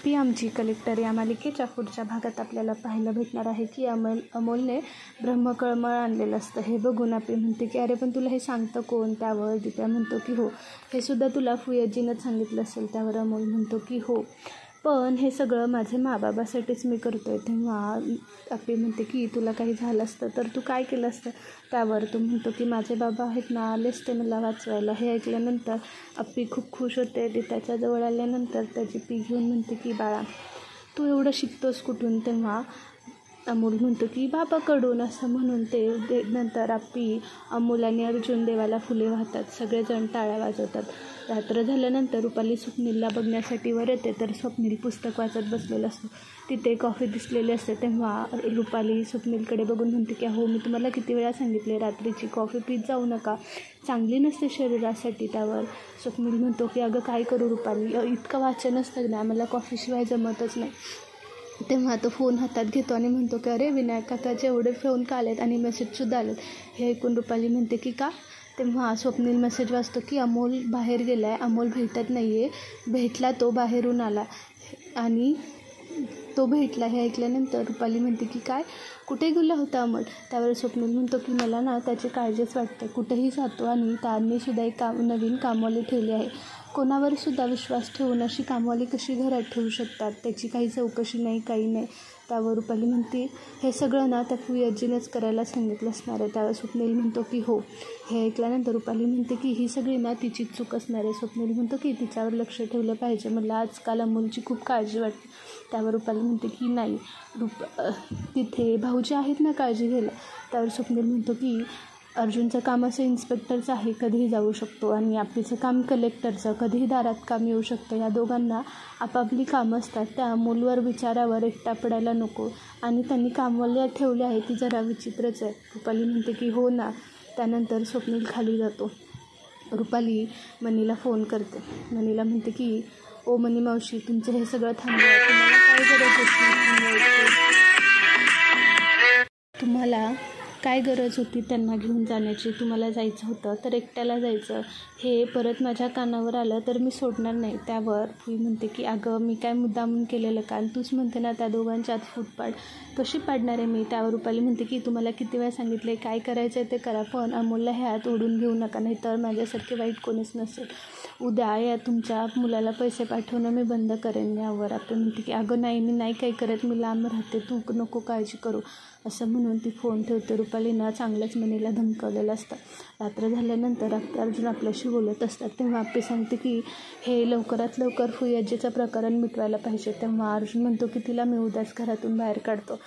अप्पी आमची कलेक्टर या मालिकेच्या पुढच्या भागात आपल्याला पाहायला भेटणार आहे की अमोलने ब्रह्मकमळ आणलेलं असतं. हे बघून अप्पी म्हणते की अरे पण तुला हे सांगतं कोण? त्यावर दिप्या म्हणतो की हो, हे सुद्धा तुला फुयजीनंच सांगितलं असेल. त्यावर अमोल म्हणतो की हो, पण हे सगळं माझे माबाबासाठीच मी करतो आहे. तेव्हा अप्पी म्हणते की तुला काही झालं असतं तर तू काय केलं असतं? त्यावर तो म्हणतो की माझे बाबा आहेत ना, आलेच ते मला वाचवायला. हे ऐकल्यानंतर अप्पी खूप खुश होते. ती त्याच्याजवळ आल्यानंतर त्याची पी घेऊन म्हणते की बाळा तू एवढं शिकतोस कुठून? तेव्हा अमोल म्हणतो की बाबाकडून. असं म्हणून ते नंतर अप्पी, अमोल आणि अर्जुन देवाला फुले वाहतात. सगळेजण टाळ्या वाजवतात. रात्र झाल्यानंतर रुपाली स्वप्नीलला बघण्यासाठी वर येते तर स्वप्नील पुस्तक वाचत बसलेला असतो. तिथे कॉफी दिसलेली असते. तेव्हा रुपाली स्वप्नीलकडे बघून म्हणते की हो, मी तुम्हाला किती वेळा सांगितले रात्रीची कॉफी पीत जाऊ नका, चांगली नसते शरीरासाठी. त्यावर स्वप्नील म्हणतो की अगं काय करू रुपाली, इतकं वाचन असतं ना, मला कॉफीशिवाय जमतच नाही. तेव्हा तो फोन हातात घेतो आणि म्हणतो की अरे विनायक काकाचे एवढे फोन का आलेत आणि मेसेजसुद्धा आलेत. हे ऐकून रुपाली म्हणते की का? तेव्हा स्वप्नील मेसेज वाचतो की अमोल बाहेर गेला आहे, अमोल भेटत नाही आहे, भेटला तो बाहेरून आला आणि तो भेटला. हे ऐकल्यानंतर रुपाली म्हणते की काय, कुठे गेला होता अमोल? त्यावर स्वप्नील म्हणतो की मला ना त्याची काळजीच वाटते. कुठेही जातो आणि त्यांनीसुद्धा एक नवीन कामवाली ठेवली आहे. कोणावर सुद्धा विश्वास ठेवून अशी कामवाली कशी घरात ठेवू शकतात? त्याची काही चौकशी नाही, काही नाही. त्यावर रुपाली म्हणते हे सगळं ना त्या फुयजीनंच करायला सांगितलं असणार आहे. त्यावर स्वप्नील म्हणतो की हो. हे ऐकल्यानंतर रुपाली म्हणते की ही सगळी ना तिची चूक असणार आहे. स्वप्नील म्हणतो की तिच्यावर लक्ष ठेवलं पाहिजे, मला आजकाल अमोलची खूप काळजी वाटते. त्यावर रुपाली म्हणते की नाही, तिथे भाऊजी आहेत ना काळजी घ्यायला. त्यावर स्वप्नील म्हणतो की अर्जुनचं काम असं इन्स्पेक्टरचं आहे, कधीही जाऊ शकतो, आणि आपलीचं काम कलेक्टरचं, कधीही दारात काम येऊ शकतं. या दोघांना आपापली कामं असतात, त्या अमोलवर विचारावर एकटा पडायला नको. आणि त्यांनी कामवाल्या ठेवली आहे ती जरा विचित्रच आहे. रुपाली म्हणते की हो ना. त्यानंतर स्वप्नील खाली जातो. रुपाली मनीला फोन करते. मनीला म्हणते की ओ मनी मावशी, तुमचं हे सगळं थांबवा, तुम्हाला काय गरज होती? तुम्हाला काय गरज होती त्यांना घेऊन जाण्याची? तुम्हाला जायचं होतं तर एकट्याला जायचं. हे परत माझ्या कानावर आलं तर मी सोडणार नाही. त्यावर फुई म्हणते की अगं मी काय मुद्दामून केलेलं का? आणि तूच म्हणते ना त्या दोघांच्या आत फूट पाड, कशी पाडणार आहे मी? त्यावर रुपाली म्हणते की तुम्हाला किती वेळा सांगितले, काय करायचं आहे ते करा, पण अमोलला ह्यात ओढून घेऊ नका, नाही तर माझ्यासारखे वाईट कोणीच नसेल. उद्या या तुमच्या मुलाला पैसे पाठवणं मी बंद करेन. यावर आपण म्हणते की अगं नाही, मी नाही काही करत, मी लांब राहते, तू नको काळजी करू. असं म्हणून ती फोन ठेवते. रुपालीनं चांगलंच मनीला धमकवलेलं असतं. रात्र झाल्यानंतर अर्जुन आपल्याशी बोलत असतात. तेव्हा अप्पी सांगते की हे लवकरात लवकर फुयजीचं प्रकरण मिटवायला पाहिजे. तेव्हा अर्जुन म्हणतो की तिला मी उद्याच घरातून बाहेर काढतो.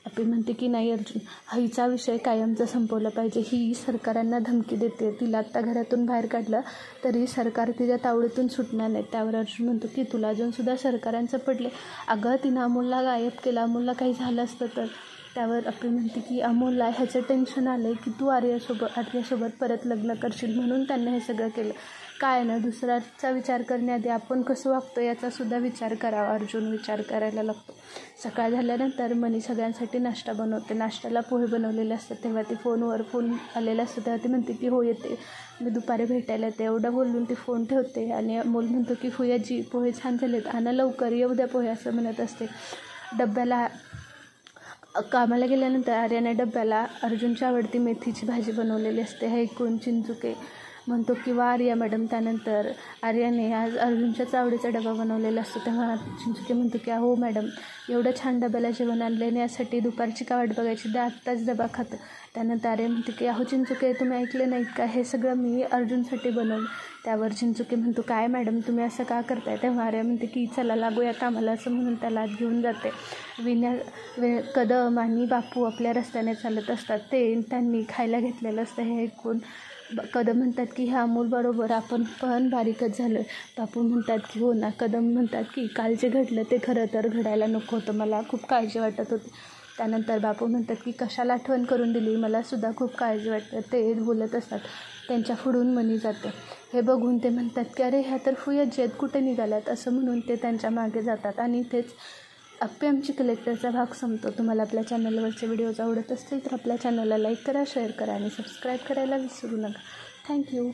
अप्पी म्हणते की नाही अर्जुन, हिचा विषय कायमचा संपवला पाहिजे. ही सरकारांना धमकी देते, तिला आत्ता घरातून बाहेर काढलं तरी सरकार तिच्या तावडीतून सुटणार नाही. त्यावर अर्जुन म्हणतो की तुला अजूनसुद्धा सरकारांचं पडले? अगं तिनं अमोलला गायब केलं, अमोलला काही झालं असतं तर. त्यावर अप्पी म्हणते की अमोलला ह्याचं टेन्शन आलं आहे की तू आर्यासोबत परत लग्न करशील, म्हणून त्यांनी हे सगळं केलं. काय ना, दुसऱ्याचा विचार करण्याआधी आपण कसं वागतो याचासुद्धा विचार करावा. अर्जुन विचार करायला लागतो. सकाळ झाल्यानंतर मनी सगळ्यांसाठी नाश्ता बनवते. नाश्त्याला पोहे बनवलेले असतात. तेव्हा ती फोन आलेला असतो. तेव्हा ती म्हणते की हो येते, मी दुपारी भेटायला येते. एवढं बोलून ती फोन ठेवते आणि अमोल म्हणतो की फुयाजी पोहे छान झालेत, आणा लवकर, येऊ द्या पोहे, असं म्हणत असते. डब्याला कामाला गेल्यानंतर आर्याने डब्याला अर्जुनच्या आवडती मेथीची भाजी बनवलेली असते. हे ऐकून चिंचुके म्हणतो की वा आर्या मॅडम. त्यानंतर आर्याने आज अर्जुनच्याच आवडीचा डबा बनवलेला असतो. तेव्हा चिंचुके म्हणतो की हो मॅडम, एवढं छान डब्याला जेवण आणल्याने यासाठी दुपारची का वाट बघायची, द्या आत्ताच डबा खातं. त्यानंतर आर्या म्हणते की अहो चिंचुके, तुम्ही ऐकले नाहीत का, हे सगळं मी अर्जुनसाठी बनवलं. त्यावर चिंचुके म्हणतो काय मॅडम तुम्ही असं का करताय? तेव्हा आर्या म्हणते की चला लागूया कामाला, असं म्हणून त्याला आत घेऊन जाते. कदम आणि बापू आपल्या रस्त्याने चालत असतात. त्यांनी खायला घेतलेलं असतं. हे ऐकून कदम म्हणतात की ह्या अमोलबरोबर आपण पण बारीकच झालं. बापू म्हणतात की हो ना. कदम म्हणतात की काल जे घडलं ते खरं तर घडायला नको होतं, मला खूप काळजी वाटत होती. त्यानंतर बापू म्हणतात की कशाला आठवण करून दिली, मलासुद्धा खूप काळजी वाटते. ते बोलत असतात. त्यांच्या पुढून मनी जाते. हे बघून ते म्हणतात की अरे ह्या तर फुयजी आहेत, कुठे निघाल्यात, असं म्हणून ते त्यांच्या मागे जातात. आणि तेच अप्पी आमची कलेक्टरचा भाग संपतो. तुम्हाला आपल्या चॅनलवरचे व्हिडिओज आवडत असतील तर आपल्या चॅनलला लाईक करा, शेअर करा आणि सबस्क्राईब करायला विसरू नका. थँक्यू.